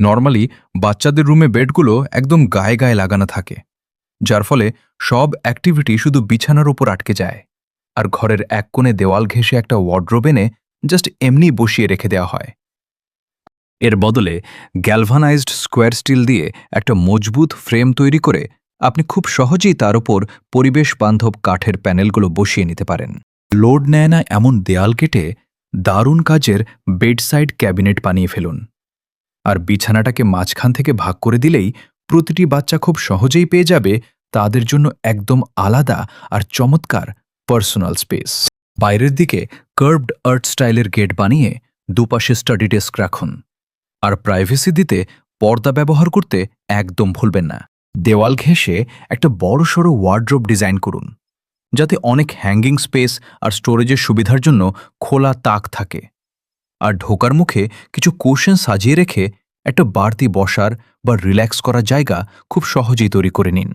Normally বাচ্চাদের রুমে বেডগুলো একদম গায়ে গায়ে লাগানো থাকে, যার ফলে সব অ্যাক্টিভিটি শুধু বিছানার উপর আটকে যায়। আর ঘরের এক কোণে দেওয়াল ঘেঁষে একটা ওয়ার্ড্রোব এনে জাস্ট এমনি বসিয়ে রেখে দেওয়া হয়। এর বদলে গ্যালভানাইজড স্কোয়ার স্টিল দিয়ে একটা মজবুত ফ্রেম তৈরি করে আপনি খুব সহজেই তার উপর পরিবেশ বান্ধব কাঠের প্যানেলগুলো বসিয়ে নিতে পারেন। লোড নেয় না এমন দেয়াল কেটে দারুণ কাজের বেডসাইড ক্যাবিনেট বানিয়ে ফেলুন। আর বিছানাটাকে মাঝখান থেকে ভাগ করে দিলেই প্রতিটি বাচ্চা খুব সহজেই পেয়ে যাবে তাদের জন্য একদম আলাদা আর চমৎকার পার্সোনাল স্পেস। বাইরের দিকে কার্ভড আর্ট স্টাইলের গেট বানিয়ে দুপাশে স্টাডি ডেস্ক রাখুন। আর প্রাইভেসি দিতে পর্দা ব্যবহার করতে একদম ভুলবেন না। দেওয়াল ঘেঁষে একটা বড়সড় ওয়ার্ড্রোব ডিজাইন করুন, যাতে অনেক হ্যাঙ্গিং স্পেস আর স্টোরেজের সুবিধার জন্য খোলা তাক থাকে। আর ঢোকার মুখে কিছু কুশন সাজিয়ে রেখে একটা বাড়তি বসার বা রিল্যাক্স করার জায়গা খুব সহজেই তৈরি করে নিন।